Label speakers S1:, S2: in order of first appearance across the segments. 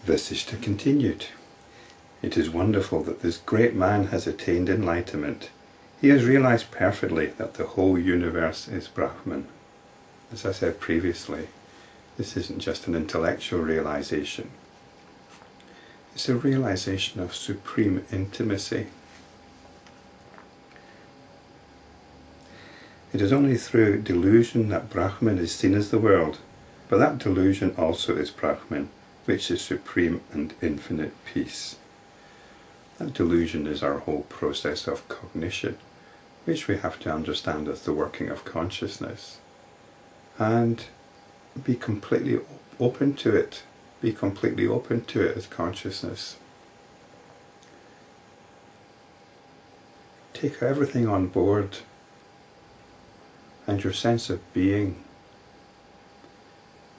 S1: Vasishta continued, "It is wonderful that this great man has attained enlightenment. He has realized perfectly that the whole universe is Brahman." As I said previously, this isn't just an intellectual realization. It's a realization of supreme intimacy. It is only through delusion that Brahman is seen as the world, but that delusion also is Brahman, which is supreme and infinite peace. That delusion is our whole process of cognition, which we have to understand as the working of consciousness, and be completely open to it. Be completely open to it as consciousness. Take everything on board, and your sense of being,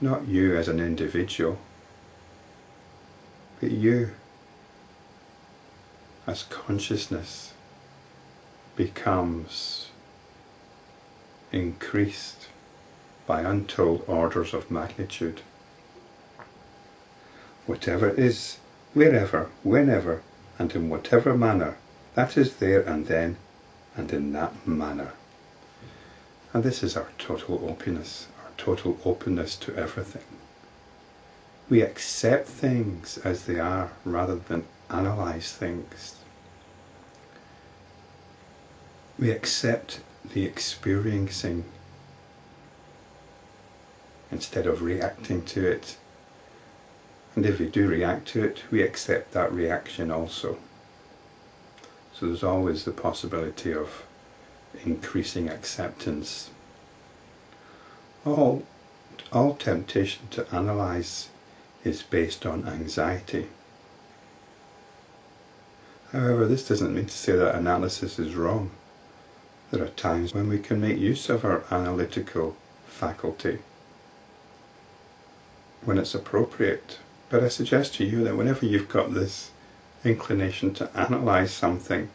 S1: not you as an individual, but you as consciousness becomes increased by untold orders of magnitude. Whatever is, wherever, whenever, and in whatever manner, that is there and then, and in that manner. And this is our total openness to everything. We accept things as they are rather than analyse things. We accept the experiencing instead of reacting to it. And if we do react to it, we accept that reaction also. So there's always the possibility of increasing acceptance. All temptation to analyse is based on anxiety. However, this doesn't mean to say that analysis is wrong. There are times when we can make use of our analytical faculty when it's appropriate. But I suggest to you that whenever you've got this inclination to analyse something,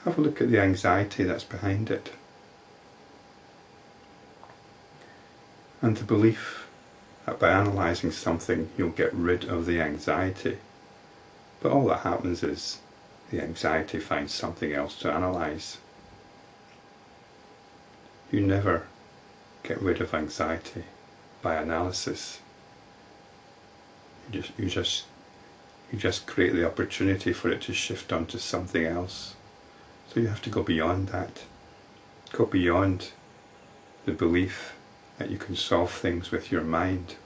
S1: have a look at the anxiety that's behind it. And the belief that by analysing something you'll get rid of the anxiety. But all that happens is the anxiety finds something else to analyse. You never get rid of anxiety by analysis. You just create the opportunity for it to shift onto something else. So you have to go beyond that. Go beyond the belief that you can solve things with your mind.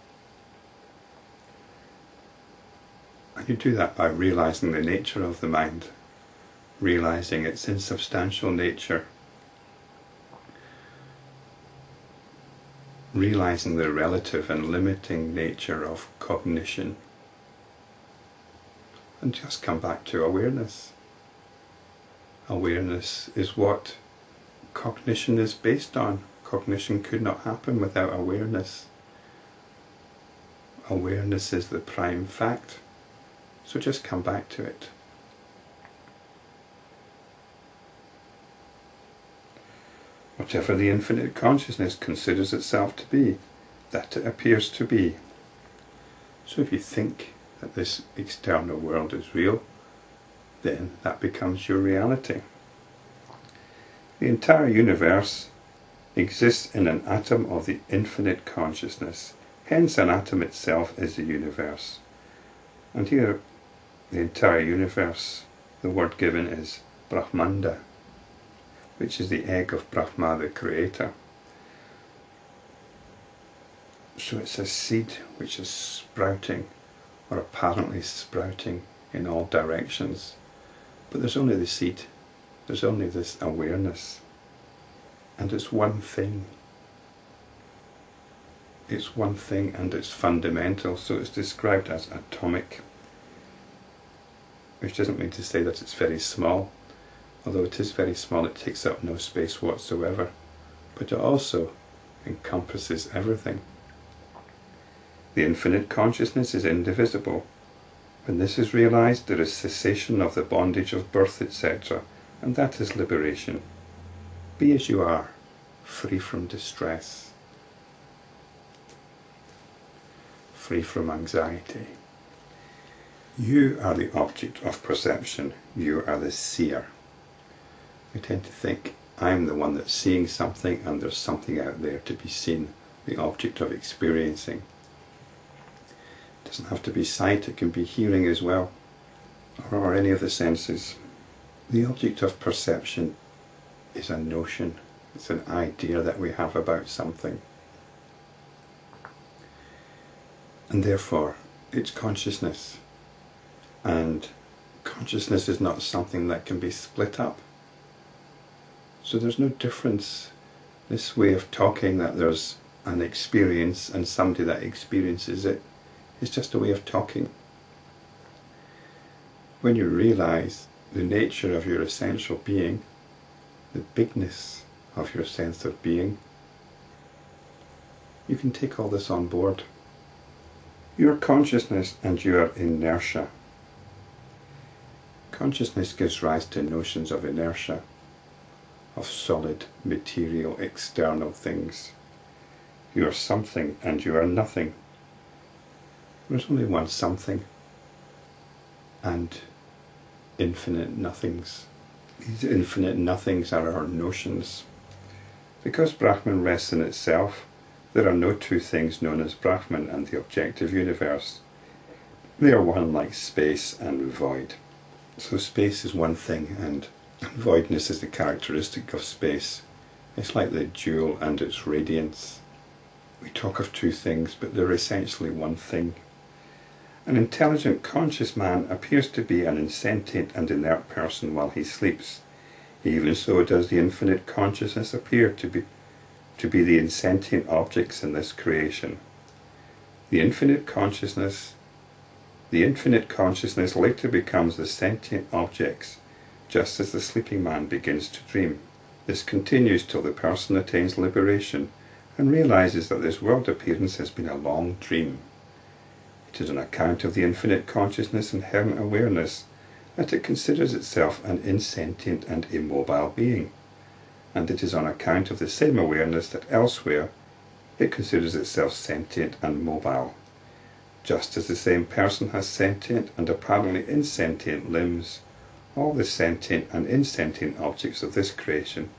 S1: And you do that by realizing the nature of the mind, realizing its insubstantial nature, realizing the relative and limiting nature of cognition, and just come back to awareness. Awareness is what cognition is based on. Cognition could not happen without awareness. Awareness is the prime fact. So just come back to it. Whatever the infinite consciousness considers itself to be, that it appears to be. So if you think that this external world is real, then that becomes your reality. The entire universe exists in an atom of the infinite consciousness. Hence an atom itself is the universe. And here, the entire universe, the word given is Brahmanda, which is the egg of Brahma, the creator. So it's a seed which is sprouting, or apparently sprouting, in all directions. But there's only the seed, there's only this awareness, and it's one thing. It's one thing and it's fundamental, so it's described as atomic, which doesn't mean to say that it's very small. Although it is very small, it takes up no space whatsoever, but it also encompasses everything. The infinite consciousness is indivisible. When this is realized, there is cessation of the bondage of birth, etc., and that is liberation. Be as you are, free from distress, free from anxiety, You are the object of perception. You are the seer. We tend to think, I'm the one that's seeing something and there's something out there to be seen, the object of experiencing. It doesn't have to be sight, it can be hearing as well, or any of the senses. The object of perception is a notion, it's an idea that we have about something. And therefore, it's consciousness. And consciousness is not something that can be split up. So there's no difference, this way of talking that there's an experience and somebody that experiences it. It's just a way of talking. When you realize the nature of your essential being, the bigness of your sense of being, you can take all this on board. Your consciousness and your inertia. Consciousness gives rise to notions of inertia, of solid, material, external things. You are something and you are nothing. There's only one something and infinite nothings. These infinite nothings are our notions. Because Brahman rests in itself, there are no two things known as Brahman and the objective universe. They are one like space and void. So space is one thing and voidness is the characteristic of space. It's like the jewel and its radiance. We talk of two things, but they're essentially one thing. An intelligent, conscious man appears to be an insentient and inert person while he sleeps. Even so does the infinite consciousness appear to be the insentient objects in this creation. The infinite consciousness later becomes the sentient objects, just as the sleeping man begins to dream. This continues till the person attains liberation and realizes that this world appearance has been a long dream. It is on account of the infinite consciousness inherent awareness that it considers itself an insentient and immobile being, and it is on account of the same awareness that elsewhere it considers itself sentient and mobile. Just as the same person has sentient and apparently insentient limbs, all the sentient and insentient objects of this creation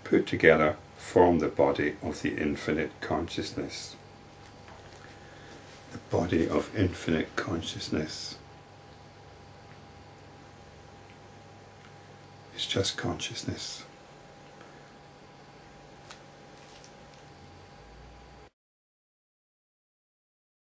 S1: put together form the body of the infinite consciousness. The body of infinite consciousness is just consciousness.